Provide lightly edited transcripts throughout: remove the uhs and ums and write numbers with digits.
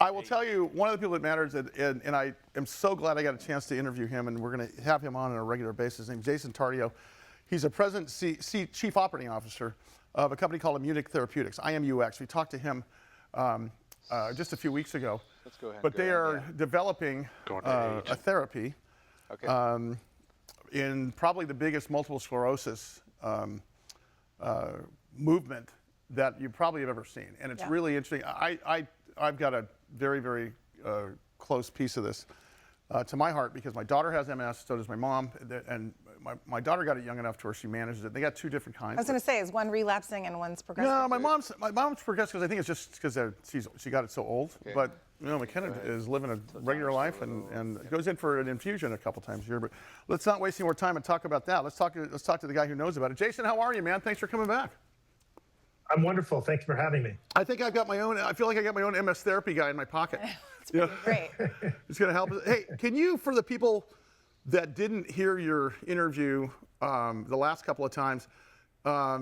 I will tell you, one of the people that matters, and I am so glad I got a chance to interview him, and we're going to have him on a regular basis. His name's Jason Tardio. He's a president, chief operating officer of a company called Immunic Therapeutics, IMUX. We talked to him just a few weeks ago. Let's go ahead. But they are developing a therapy in probably the biggest multiple sclerosis movement that you probably have ever seen. And it's really interesting. I've got a very, very close piece of this to my heart because my daughter has MS, so does my mom, and my daughter got it young enough to where she manages it. They got two different kinds. I was going to say, is one relapsing and one's progressive? No, my mom's progressive because I think it's just because she got it so old. Okay. But you know, McKenna is living a regular life and goes in for an infusion a couple times a year. But let's not waste any more time and talk about that. Let's talk to the guy who knows about it. Jason, how are you, man? Thanks for coming back. I'm wonderful. Thank you for having me. I think I've got my own. I feel like I got my own MS therapy guy in my pocket. That's great. It's going to help us. Hey, can you, for the people that didn't hear your interview the last couple of times,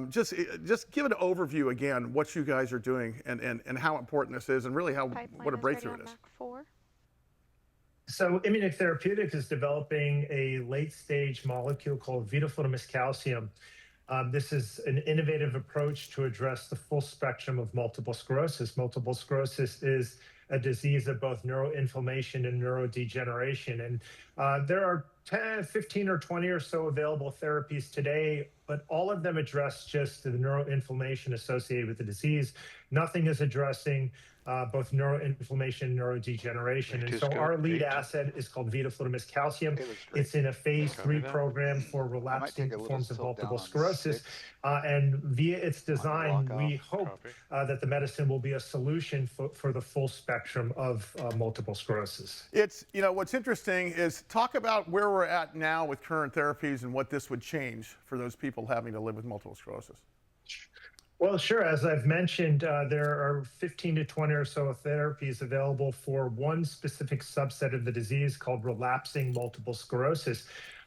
just give an overview again what you guys are doing and how important this is and really what a breakthrough it is. So Immunic Therapeutics is developing a late-stage molecule called vidofludimus calcium. This is an innovative approach to address the full spectrum of multiple sclerosis. Multiple sclerosis is a disease of both neuroinflammation and neurodegeneration. And there are 10, 15 or 20 or so available therapies today, but all of them address just the neuroinflammation associated with the disease. Nothing is addressing both neuroinflammation and neurodegeneration. And so our lead asset is called vidofludimus calcium. It's in a phase 3 program for relapsing forms of multiple sclerosis. And via its design, we hope that the medicine will be a solution for the full spectrum of multiple sclerosis. It's, you know, what's interesting is talk about where we're at now with current therapies and what this would change for those people having to live with multiple sclerosis. Well, sure. As I've mentioned, there are 15 to 20 or so therapies available for one specific subset of the disease called relapsing multiple sclerosis.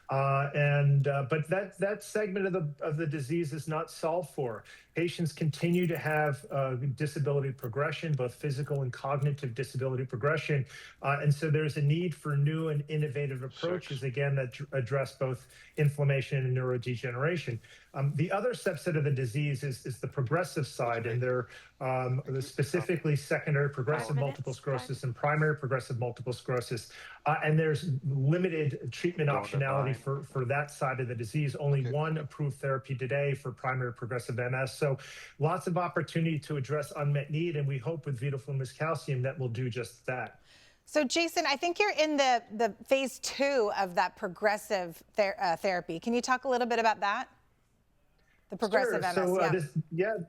But that segment of the disease is not solved for. Patients continue to have disability progression, both physical and cognitive disability progression. And so there's a need for new and innovative approaches, again, that address both inflammation and neurodegeneration. The other subset of the disease is the progressive side, and they're specifically secondary progressive multiple sclerosis and primary progressive multiple sclerosis. And there's limited treatment optionality for that side of the disease. Only one approved therapy today for primary progressive MS. So lots of opportunity to address unmet need, and we hope with vidofludimus calcium that will do just that. So Jason, I think you're in the phase 2 of that progressive therapy. Can you talk a little bit about that? The progressive MS, So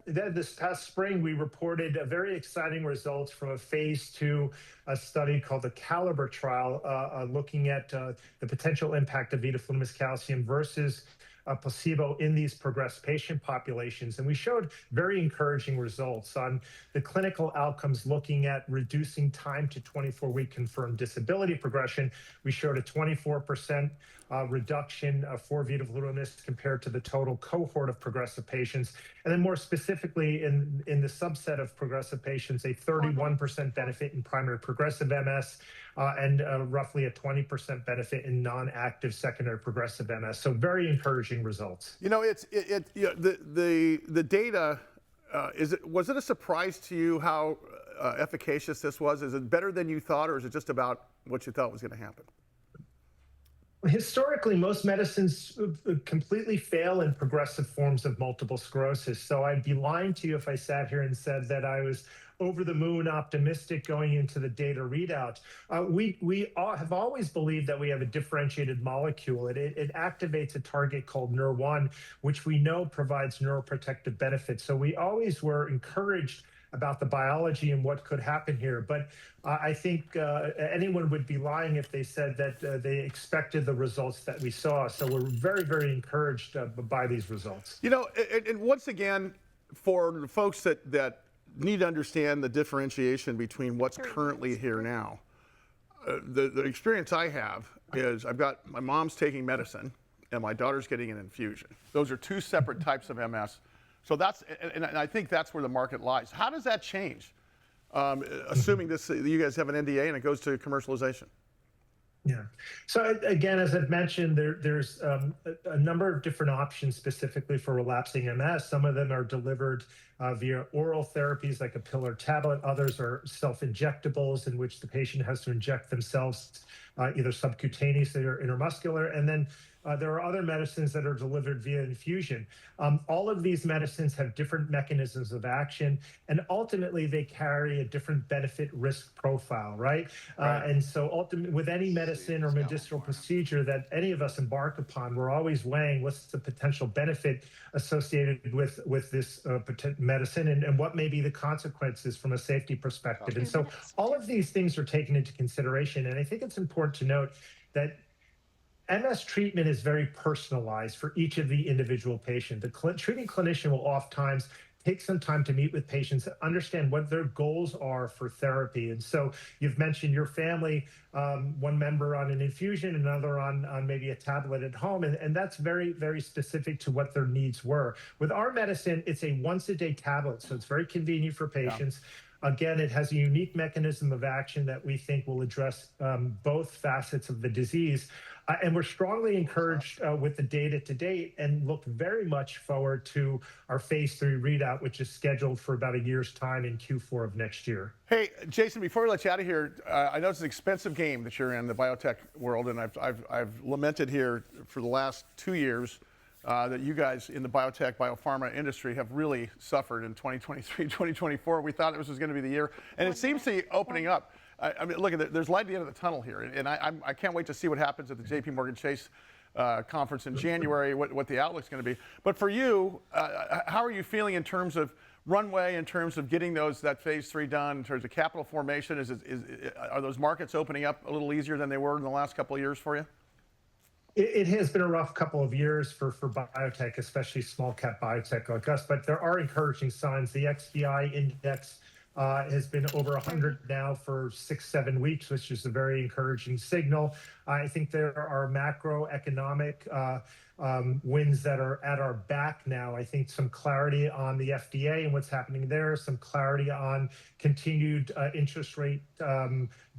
this past spring, we reported very exciting results from a phase 2 study called the CALLIPER trial, looking at the potential impact of vidofludimus calcium versus placebo in these progressed patient populations. And we showed very encouraging results on the clinical outcomes looking at reducing time to 24-week confirmed disability progression. We showed a 24% reduction for vidofludimus compared to the total cohort of progressive patients. And then more specifically in the subset of progressive patients, a 31% benefit in primary progressive MS and roughly a 20% benefit in non-active secondary progressive MS. So very encouraging results. You know, the data, was it a surprise to you how efficacious this was? Is it better than you thought, or is it just about what you thought was going to happen? Historically, most medicines completely fail in progressive forms of multiple sclerosis. So I'd be lying to you if I sat here and said that I was over the moon optimistic going into the data readout. We have always believed that we have a differentiated molecule. It activates a target called NER1, which we know provides neuroprotective benefits. So we always were encouraged about the biology and what could happen here. But I think anyone would be lying if they said that they expected the results that we saw. So we're very, very encouraged by these results. You know, and once again, for the folks that need to understand the differentiation between what's currently here now, the experience I have is I've got my mom's taking medicine and my daughter's getting an infusion. Those are two separate types of MS. So and I think that's where the market lies. How does that change assuming this, you guys have an NDA and it goes to commercialization? Yeah. So again, as I've mentioned, there's a number of different options specifically for relapsing MS. Some of them are delivered via oral therapies like a pill or tablet. Others are self-injectables in which the patient has to inject themselves either subcutaneously or intramuscular. And then there are other medicines that are delivered via infusion. All of these medicines have different mechanisms of action, and ultimately they carry a different benefit-risk profile, right? And so ultimately, with any medicine or medicinal procedure that any of us embark upon, we're always weighing what's the potential benefit associated with this medicine and what may be the consequences from a safety perspective. And so all of these things are taken into consideration. And I think it's important to note that MS treatment is very personalized for each of the individual patient. The treating clinician will oftentimes take some time to meet with patients, understand what their goals are for therapy. And so you've mentioned your family, one member on an infusion, another on maybe a tablet at home. And that's very, very specific to what their needs were. With our medicine, it's a once-a-day tablet, so it's very convenient for patients. Yeah. Again, it has a unique mechanism of action that we think will address both facets of the disease. And we're strongly encouraged with the data to date and look very much forward to our phase 3 readout, which is scheduled for about a year's time in Q4 of next year. Hey, Jason, before we let you out of here, I know it's an expensive game that you're in, the biotech world, and I've lamented here for the last 2 years that you guys in the biotech, biopharma industry have really suffered in 2023, 2024. We thought this was going to be the year, and it seems to be opening up. I mean, look, there's light at the end of the tunnel here, and I can't wait to see what happens at the J.P. Morgan Chase conference in January, what the outlook's going to be. But for you, how are you feeling in terms of runway, in terms of getting that phase 3 done, in terms of capital formation? Are those markets opening up a little easier than they were in the last couple of years for you? It has been a rough couple of years for biotech, especially small cap biotech like us, but there are encouraging signs. The XBI index has been over 100 now for 6-7 weeks, which is a very encouraging signal. I think there are macroeconomic wins that are at our back now. I think some clarity on the FDA and what's happening there, some clarity on continued interest rate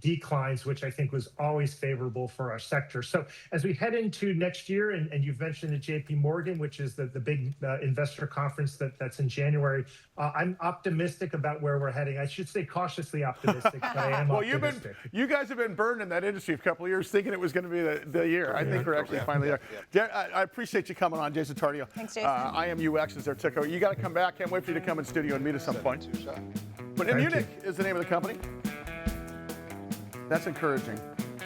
declines, which I think was always favorable for our sector. So as we head into next year, and you've mentioned the J.P. Morgan, which is the big investor conference that's in January, I'm optimistic about where we're heading. I should say cautiously optimistic, but I am optimistic. You guys have been burned in that industry for a couple of years thinking it was going to be the year. I think we're actually finally there. I appreciate you coming on, Jason Tardio. Thanks, Jason. IMUX is their ticker. You got to come back. Can't wait for you to come in studio and meet at some point. But Immunic is the name of the company. That's encouraging.